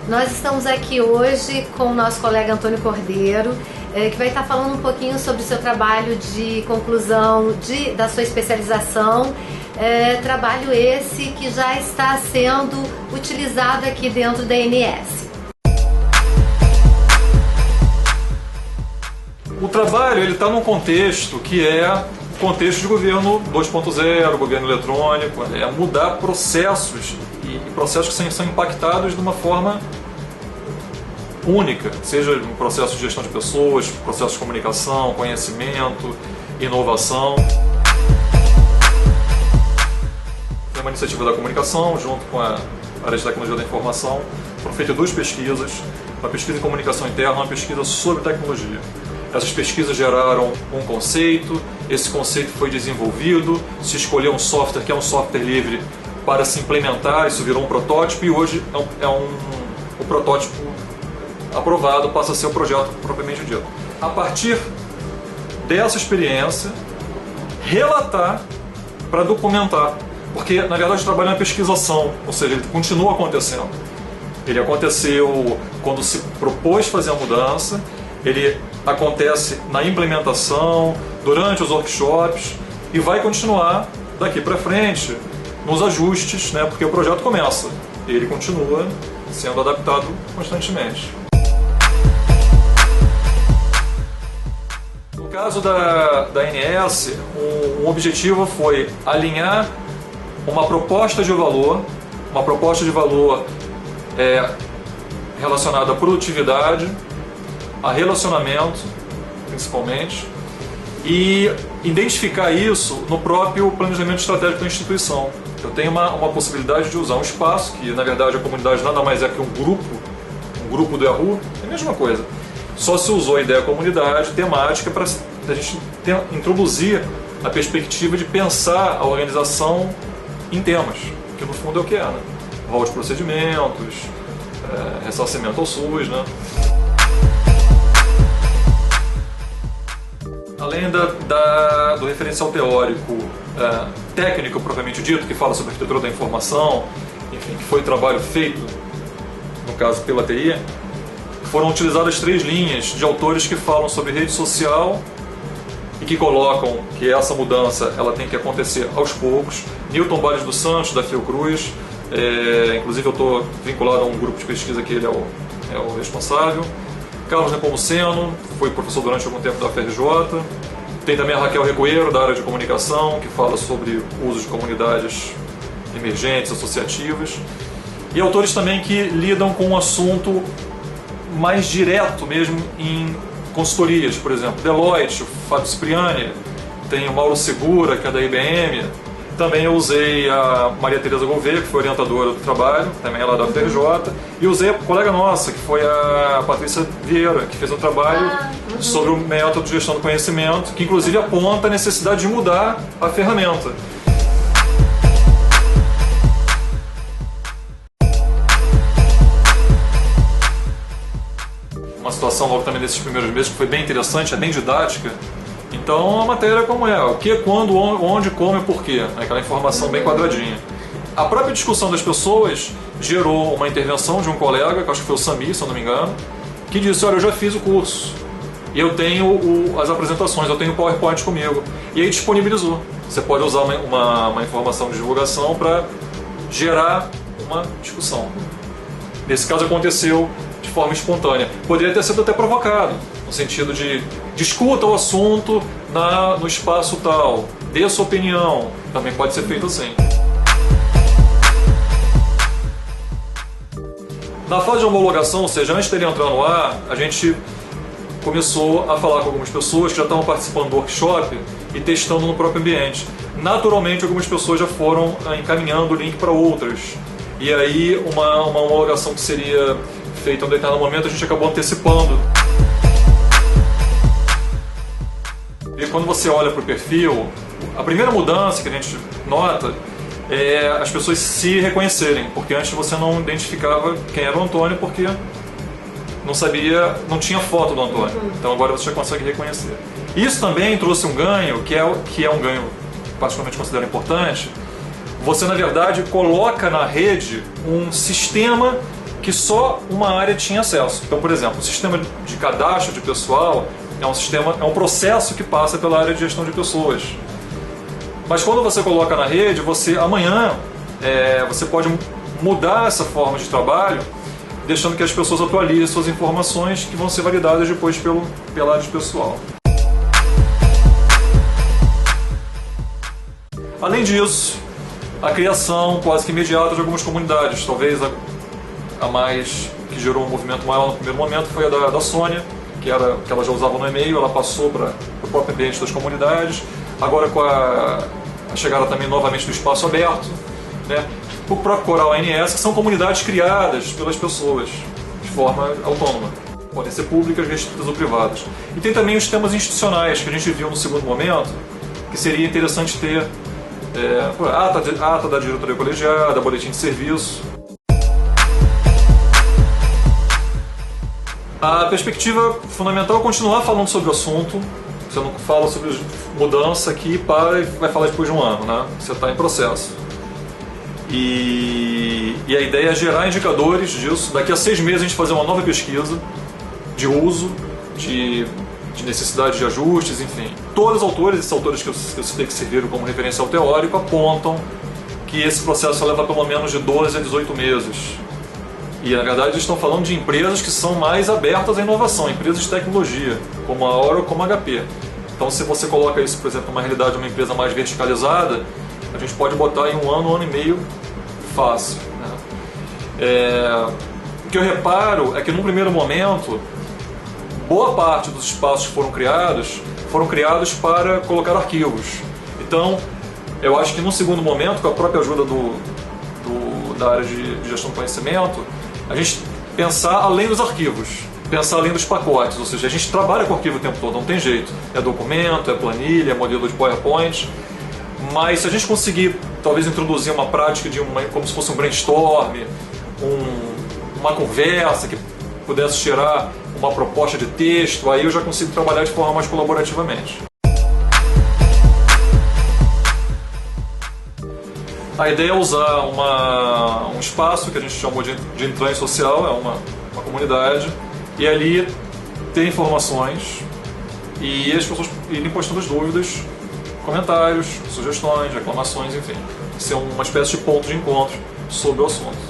Nós estamos aqui hoje com o nosso colega Antônio Cordeiro, que vai estar falando um pouquinho sobre o seu trabalho de conclusão da sua especialização, trabalho esse que já está sendo utilizado aqui dentro da ANS. O trabalho está num contexto que é o contexto de governo 2.0, governo eletrônico, é mudar processos e processos que são impactados de uma forma única, seja no processo de gestão de pessoas, processo de comunicação, conhecimento, inovação. Foi uma iniciativa da comunicação, junto com a área de tecnologia da informação. Foram feitas 2 pesquisas, uma pesquisa em comunicação interna e uma pesquisa sobre tecnologia. Essas pesquisas geraram um conceito, esse conceito foi desenvolvido, se escolheu um software que é um software livre para se implementar, isso virou um protótipo e hoje o protótipo aprovado passa a ser o projeto propriamente dito. A partir dessa experiência, relatar para documentar, porque na verdade o trabalho é uma pesquisação, ou seja, ele continua acontecendo. Ele aconteceu quando se propôs fazer a mudança, ele acontece na implementação, durante os workshops e vai continuar daqui para frente nos ajustes, né, porque o projeto começa e ele continua sendo adaptado constantemente. No caso da ANS, um objetivo foi alinhar uma proposta de valor relacionada à produtividade, a relacionamento, principalmente, e identificar isso no próprio planejamento estratégico da instituição. Eu tenho uma possibilidade de usar um espaço, que na verdade a comunidade nada mais é que um grupo do Yahoo, é a mesma coisa. Só se usou a ideia comunidade, temática, para a gente introduzir a perspectiva de pensar a organização em temas, que no fundo é o que é, né? Rol de procedimentos, ressarcimento ao SUS, né? Além do referencial teórico técnico propriamente dito, que fala sobre a arquitetura da informação, enfim, que foi o trabalho feito, no caso pela TI, foram utilizadas 3 linhas de autores que falam sobre rede social e que colocam que essa mudança ela tem que acontecer aos poucos. Newton Barros dos Santos, da Fiocruz, inclusive eu estou vinculado a um grupo de pesquisa que ele é o responsável. Carlos Nepomuceno, foi professor durante algum tempo da FRJ. Tem também a Raquel Recoeiro, da área de comunicação, que fala sobre o uso de comunidades emergentes, associativas. E autores também que lidam com um assunto mais direto mesmo em consultorias, por exemplo, Deloitte, o Fábio Cipriani, tem o Mauro Segura, que é da IBM. Também eu usei a Maria Tereza Gouveia, que foi orientadora do trabalho, também ela da FRJ, e usei a colega nossa, que foi a Patrícia Vieira, que fez um trabalho sobre o método de gestão do conhecimento, que inclusive aponta a necessidade de mudar a ferramenta. Uma situação logo também nesses primeiros meses que foi bem interessante, é bem didática. Então a matéria como é, o que, quando, onde, como e porquê, aquela informação bem quadradinha. A própria discussão das pessoas gerou uma intervenção de um colega, que acho que foi o Sami, se eu não me engano, que disse, olha, eu já fiz o curso, e eu tenho as apresentações, eu tenho o PowerPoint comigo, e aí disponibilizou. Você pode usar uma informação de divulgação para gerar uma discussão. Nesse caso aconteceu de forma espontânea. Poderia ter sido até provocado, no sentido de discuta o assunto no espaço tal, dê a sua opinião, também pode ser feito assim. Na fase de homologação, ou seja, antes dele entrar no ar, a gente começou a falar com algumas pessoas que já estavam participando do workshop e testando no próprio ambiente. Naturalmente, algumas pessoas já foram encaminhando o link para outras. E aí, uma homologação que seria feita em um determinado momento, a gente acabou antecipando. E quando você olha para o perfil, a primeira mudança que a gente nota é as pessoas se reconhecerem, porque antes você não identificava quem era o Antônio, porque não sabia, não tinha foto do Antônio. Então agora você já consegue reconhecer. Isso também trouxe um ganho, que é um ganho particularmente considero importante. Você, na verdade, coloca na rede um sistema que só uma área tinha acesso. Então, por exemplo, o sistema de cadastro de pessoal é um processo que passa pela área de gestão de pessoas. Mas quando você coloca na rede, amanhã você pode mudar essa forma de trabalho, deixando que as pessoas atualizem suas informações que vão ser validadas depois pela área de pessoal. Além disso, a criação quase que imediata de algumas comunidades. Talvez a mais que gerou um movimento maior no primeiro momento foi a da Sônia, que ela já usava no e-mail, ela passou para o próprio ambiente das comunidades. Agora com a chegada também novamente do espaço aberto, né? O próprio Coral ANS, que são comunidades criadas pelas pessoas de forma autônoma. Podem ser públicas, restritas ou privadas. E tem também os temas institucionais, que a gente viu no segundo momento, que seria interessante ter ata da diretoria colegiada, boletim de serviço. A perspectiva fundamental é continuar falando sobre o assunto. Você não fala sobre mudança aqui e vai falar depois de um ano, né? Você está em processo. E a ideia é gerar indicadores disso. Daqui a 6 meses a gente fazer uma nova pesquisa de uso, de necessidade de ajustes, enfim. Todos os esses autores que eu citei que serviram como referencial teórico, apontam que esse processo leva pelo menos de 12 a 18 meses. E na verdade eles estão falando de empresas que são mais abertas à inovação, empresas de tecnologia, como a Oracle, como a HP. Então se você coloca isso, por exemplo, numa realidade de uma empresa mais verticalizada, a gente pode botar em um ano e meio fácil, né? O que eu reparo é que num primeiro momento, boa parte dos espaços que foram criados para colocar arquivos. Então, eu acho que num segundo momento, com a própria ajuda da área de gestão do conhecimento, a gente pensar além dos arquivos, pensar além dos pacotes, ou seja, a gente trabalha com arquivo o tempo todo, não tem jeito. É documento, é planilha, é modelo de PowerPoint, mas se a gente conseguir talvez introduzir uma prática como se fosse um brainstorm, uma conversa que pudesse gerar uma proposta de texto, aí eu já consigo trabalhar de forma mais colaborativamente. A ideia é usar um espaço que a gente chamou de entrãe social, é uma comunidade, e ali ter informações e as pessoas irem postando as dúvidas, comentários, sugestões, reclamações, enfim. Ser uma espécie de ponto de encontro sobre o assunto.